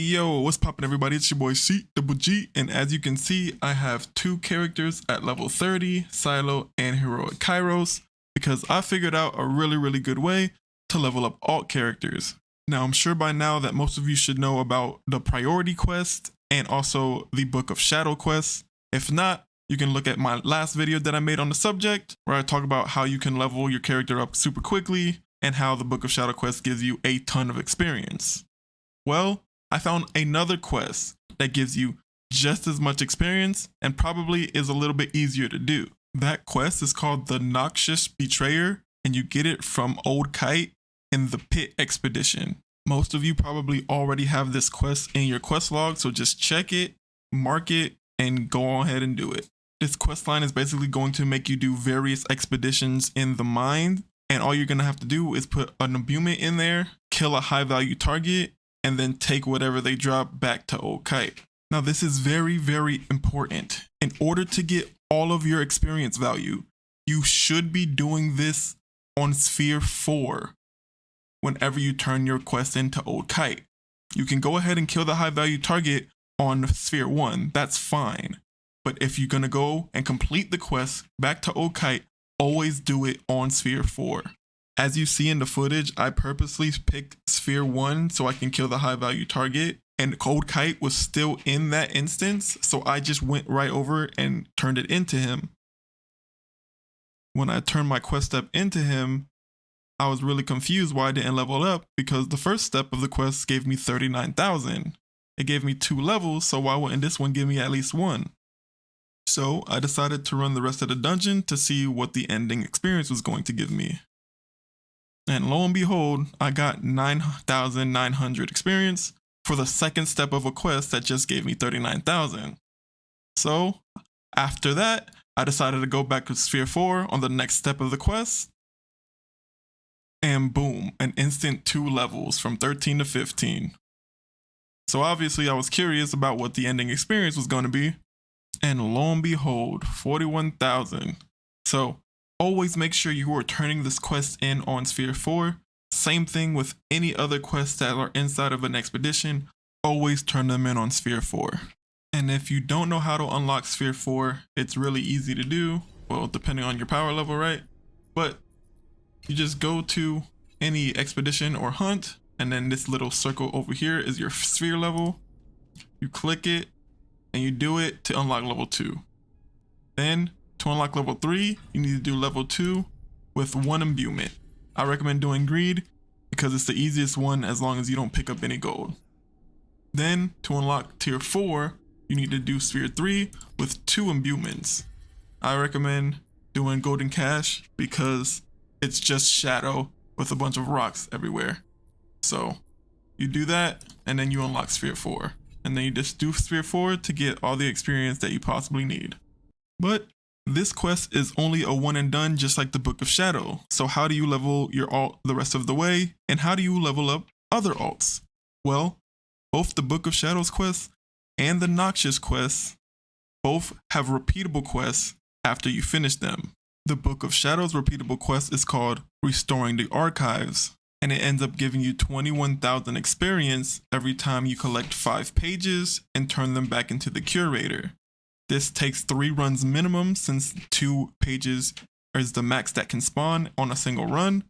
Yo, what's poppin' everybody? It's your boy C Double G, and as you can see, I have two characters at level 30, Silo and Heroic Kairos, because I figured out a really good way to level up alt characters. Now, I'm sure by now that most of you should know about the priority quest and also the Book of Shadow quest. If not, you can look at my last video that I made on the subject, where I talk about how you can level your character up super quickly and how the Book of Shadow quest gives you a ton of experience. Well, I found another quest that gives you just as much experience and probably is a little bit easier to do. That quest is called the Noxious Betrayer, and you get it from Old Kite in the Pit Expedition. Most of you probably already have this quest in your quest log, so just check it, mark it, and go ahead and do it. This quest line is basically going to make you do various expeditions in the mine, and all you're going to have to do is put an imbuement in there, kill a high value target, and then take whatever they drop back to Old Kite. Now this is very important. In order to get all of your experience value, you should be doing this on Sphere 4 whenever you turn your quest into Old Kite. You can go ahead and kill the high value target on Sphere 1, that's fine. But if you're gonna go and complete the quest back to Old Kite, always do it on Sphere 4. As you see in the footage, I purposely picked Sphere 1 so I can kill the high value target, and Old Kite was still in that instance, so I just went right over and turned it into him. When I turned my quest step into him, I was really confused why I didn't level up, because the first step of the quest gave me 39,000. It gave me 2 levels, so why wouldn't this one give me at least 1? So I decided to run the rest of the dungeon to see what the ending experience was going to give me. And lo and behold, I got 9,900 experience for the second step of a quest that just gave me 39,000. So after that, I decided to go back to Sphere 4 on the next step of the quest. And boom, an instant 2 levels from 13 to 15. So obviously I was curious about what the ending experience was going to be. And lo and behold, 41,000. So always make sure you are turning this quest in on Sphere 4. Same thing with any other quests that are inside of an expedition. Always turn them in on Sphere 4. And if you don't know how to unlock Sphere 4, it's really easy to do. Well, depending on your power level, right? But you just go to any expedition or hunt, and then this little circle over here is your sphere level. You click it, and you do it to unlock level 2. Then, to unlock level 3, you need to do level 2 with 1 imbuement. I recommend doing greed because it's the easiest one as long as you don't pick up any gold. Then, to unlock tier 4, you need to do sphere 3 with 2 imbuements. I recommend doing golden cash because it's just shadow with a bunch of rocks everywhere. So, you do that and then you unlock sphere 4. And then you just do sphere 4 to get all the experience that you possibly need. But this quest is only a one and done, just like the Book of Shadow. So how do you level your alt the rest of the way? And how do you level up other alts? Well, both the Book of Shadows quest and the Noxious quest both have repeatable quests after you finish them. The Book of Shadows repeatable quest is called Restoring the Archives, and it ends up giving you 21,000 experience every time you collect 5 pages and turn them back into the curator. This takes 3 runs minimum, since 2 pages is the max that can spawn on a single run.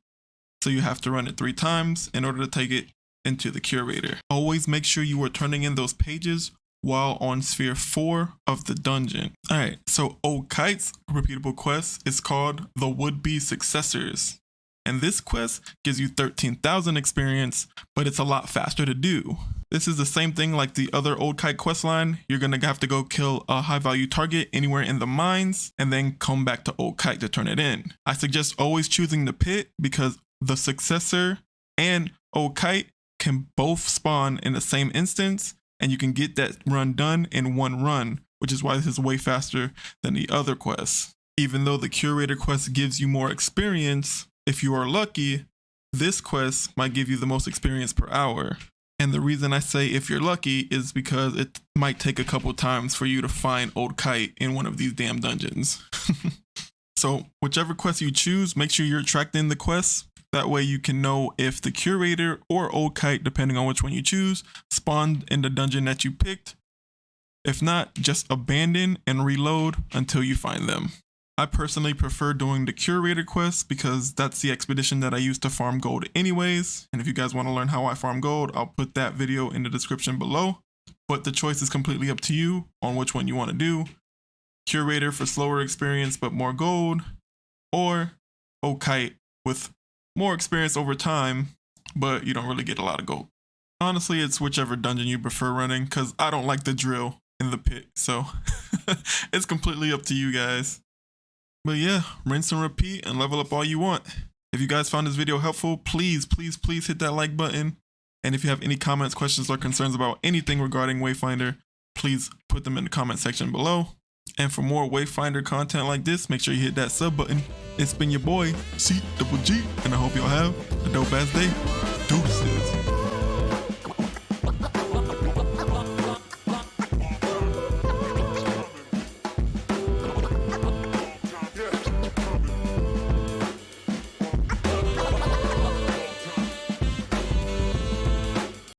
So you have to run it 3 times in order to take it into the curator. Always make sure you are turning in those pages while on Sphere 4 of the dungeon. Alright, so Old Kite's repeatable quest is called the Would-Be Successors. And this quest gives you 13,000 experience, but it's a lot faster to do. This is the same thing like the other Old Kite questline. You're gonna have to go kill a high value target anywhere in the mines and then come back to Old Kite to turn it in. I suggest always choosing the pit because the successor and Old Kite can both spawn in the same instance, and you can get that run done in 1 run, which is why this is way faster than the other quests. Even though the curator quest gives you more experience, if you are lucky, this quest might give you the most experience per hour. And the reason I say if you're lucky is because it might take a couple times for you to find Old Kite in one of these damn dungeons. So whichever quest you choose, make sure you're attracting the quests That way you can know if the curator or old kite, depending on which one you choose, spawned in the dungeon that you picked. If not, just abandon and reload until you find them. I personally prefer doing the curator quest because that's the expedition that I use to farm gold anyways. And if you guys want to learn how I farm gold, I'll put that video in the description below. But the choice is completely up to you on which one you want to do. Curator for slower experience but more gold, or old kite with more experience over time, but you don't really get a lot of gold. Honestly, it's whichever dungeon you prefer running because I don't like the drill in the pit, so it's completely up to you guys. But yeah, rinse and repeat and level up all you want. If you guys found this video helpful, please hit that like button. And if you have any comments, questions, or concerns about anything regarding Wayfinder, please put them in the comment section below. And for more Wayfinder content like this, make sure you hit that sub button. It's been your boy, C-double-G, and I hope y'all have a dope ass day. Deuces.